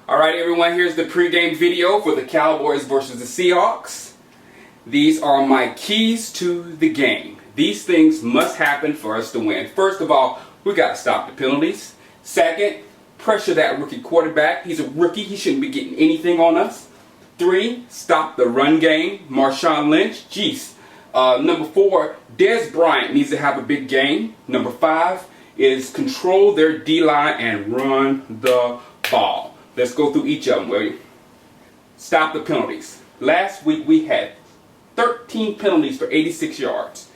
Alright everyone, here's the pregame video for the Cowboys versus the Seahawks. These are my keys to the game. These things must happen for us to win. First of all, we got to stop the penalties. Second, pressure that rookie quarterback. He's a rookie. He shouldn't be getting anything on us. 3, stop the run game. Marshawn Lynch, jeez. Number 4, Dez Bryant needs to have a big game. Number 5 is control their D-line and run the ball. Let's go through each of them, will you? Stop the penalties. Last week we had 13 penalties for 86 yards.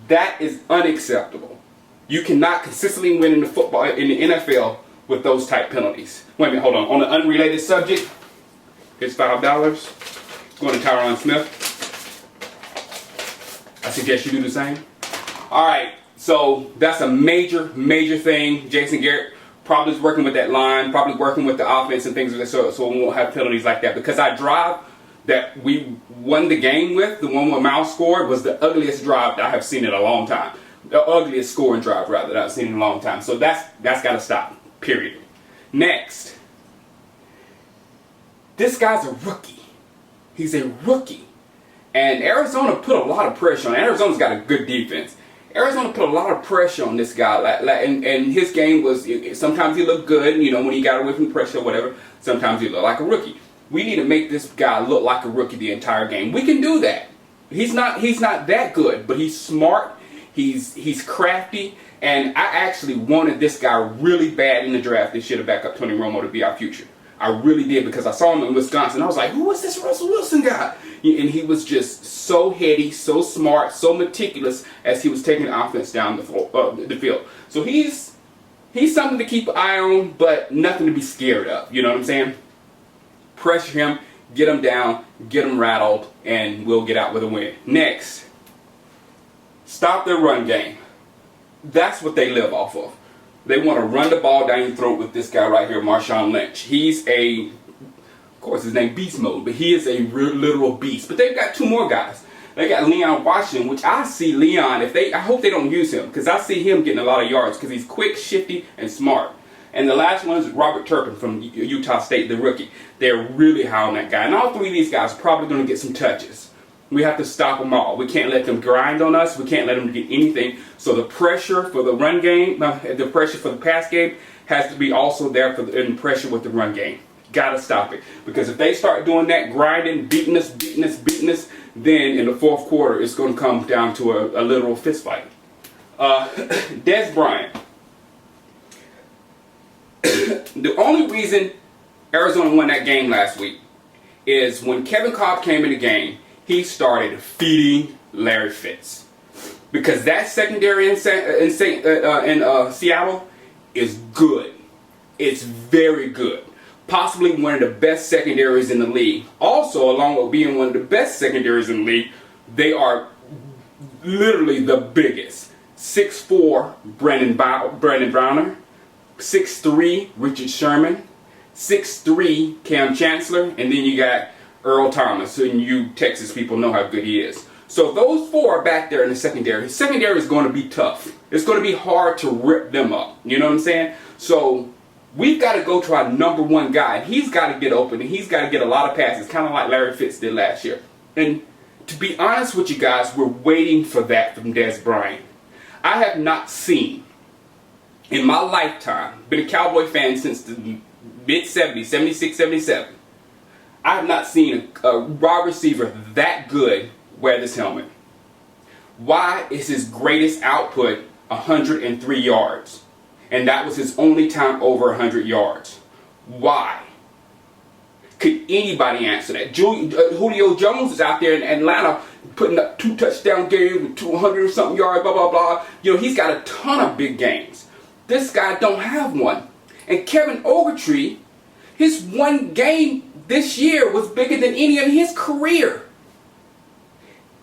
That is unacceptable. You cannot consistently win in the football in the NFL with those type penalties. Wait a minute, hold on. On an unrelated subject, it's $5. Going to Tyron Smith. I suggest you do the same. All right, so that's a major thing. Jason Garrett probably is working with that line, probably working with the offense and things like that, so we won't have penalties like that. Because our drive that we won the game with, the one where Miles scored, was the ugliest drive that I have seen in a long time. The ugliest scoring drive, rather, that I've seen in a long time. So that's got to stop, period. Next, this guy's a rookie. He's a rookie. And Arizona put a lot of pressure on. Arizona's got a good defense. Arizona put a lot of pressure on this guy, and his game was, sometimes he looked good, you know, when he got away from the pressure or whatever. Sometimes he looked like a rookie. We need to make this guy look like a rookie the entire game. We can do that. He's not that good, but he's smart, he's crafty, and I actually wanted this guy really bad in the draft this year to back up Tony Romo to be our future. I really did, because I saw him in Wisconsin. I was like, who is this Russell Wilson guy? And he was just so heady, so smart, so meticulous as he was taking the offense down the field. So he's something to keep an eye on, but nothing to be scared of. You know what I'm saying? Pressure him, get him down, get him rattled, and we'll get out with a win. Next, stop their run game. That's what they live off of. They want to run the ball down your throat with this guy right here, Marshawn Lynch. He's of course his name Beast Mode, but he is a literal beast. But they've got 2 more guys. They got Leon Washington, which I see Leon, I hope they don't use him, because I see him getting a lot of yards because he's quick, shifty, and smart. And the last one is Robert Turpin from Utah State, the rookie. They're really high on that guy. And all 3 of these guys are probably going to get some touches. We have to stop them all. We can't let them grind on us. We can't let them get anything. So the pressure for the run game, the pressure for the pass game has to be also there for the pressure with the run game. Got to stop it. Because if they start doing that, grinding, beating us, then in the 4th quarter, it's going to come down to a literal fist fight. Dez Bryant. The only reason Arizona won that game last week is when Kevin Cobb came in the game, he started feeding Larry Fitz. Because that secondary in Seattle is good. It's very good. Possibly one of the best secondaries in the league. Also, along with being one of the best secondaries in the league, they are literally the biggest. 6'4", Brandon Browner. 6'3", Richard Sherman. 6'3", Cam Chancellor. And then you got Earl Thomas, and you Texas people know how good he is. So those 4 are back there in the secondary. His secondary is going to be tough. It's going to be hard to rip them up. You know what I'm saying? So we've got to go to our number 1 guy. And he's got to get open, and he's got to get a lot of passes, kind of like Larry Fitz did last year. And to be honest with you guys, we're waiting for that from Dez Bryant. I have not seen, in my lifetime, been a Cowboy fan since the mid-70s, 76, 77. I have not seen a wide receiver that good wear this helmet. Why is his greatest output 103 yards? And that was his only time over 100 yards. Why? Could anybody answer that? Julio Jones is out there in Atlanta putting up 2 touchdown games with 200 or something yards, blah, blah, blah. You know, he's got a ton of big games. This guy don't have one. And Kevin Ogletree, his 1 game this year was bigger than any of his career.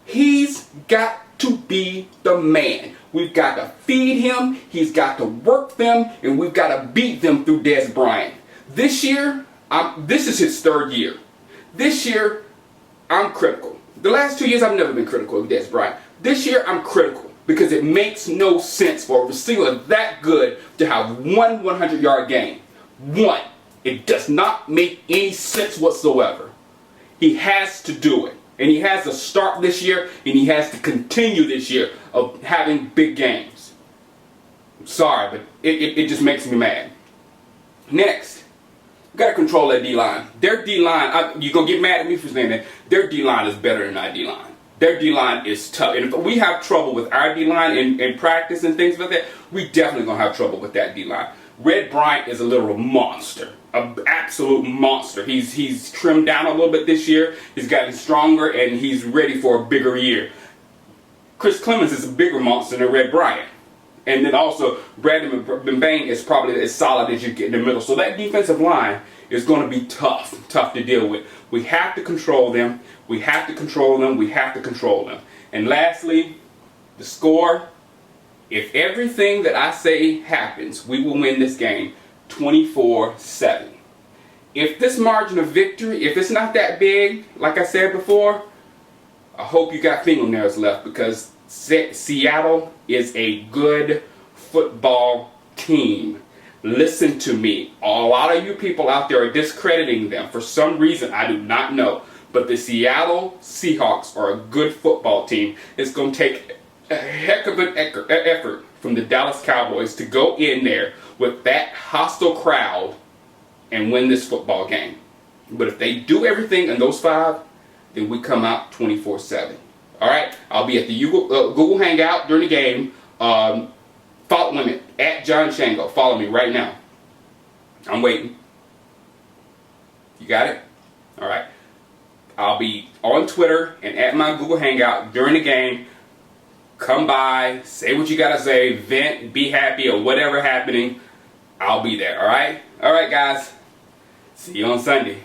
He's got to be the man. We've got to feed him, he's got to work them, and we've got to beat them through Dez Bryant. This year, this is his 3rd year. This year, I'm critical. The last 2 years, I've never been critical of Dez Bryant. This year, I'm critical. because it makes no sense for a receiver that good to have one 100-yard game. One. It does not make any sense whatsoever. He has to do it. And he has to start this year, and he has to continue this year of having big games. I'm sorry, but it just makes me mad. Next, we got to control that D-line. Their D-line, you're going to get mad at me for saying that, their D-line is better than our D-line. Their D-line is tough. And if we have trouble with our D-line in practice and things like that, we definitely going to have trouble with that D-line. Dez Bryant is a literal monster. An absolute monster. He's trimmed down a little bit this year. He's gotten stronger, and he's ready for a bigger year. Chris Clemens is a bigger monster than Dez Bryant. And then also, Brandon McBain is probably as solid as you get in the middle. So that defensive line is going to be tough to deal with. We have to control them. We have to control them. We have to control them. And lastly, the score. If everything that I say happens, we will win this game 24-7. If this margin of victory, if it's not that big, like I said before, I hope you got fingernails left, because Seattle is a good football team. Listen to me. A lot of you people out there are discrediting them for some reason. I do not know. But the Seattle Seahawks are a good football team. It's going to take a heck of an effort from the Dallas Cowboys to go in there with that hostile crowd and win this football game. But if they do everything in those 5, then we come out 24-7. All right? I'll be at the Google Hangout during the game. Follow me at John Shango. Follow me right now. I'm waiting. You got it? All right. I'll be on Twitter and at my Google Hangout during the game. Come by, say what you gotta say, vent, be happy, or whatever happening. I'll be there, alright? Alright, guys. See you on Sunday.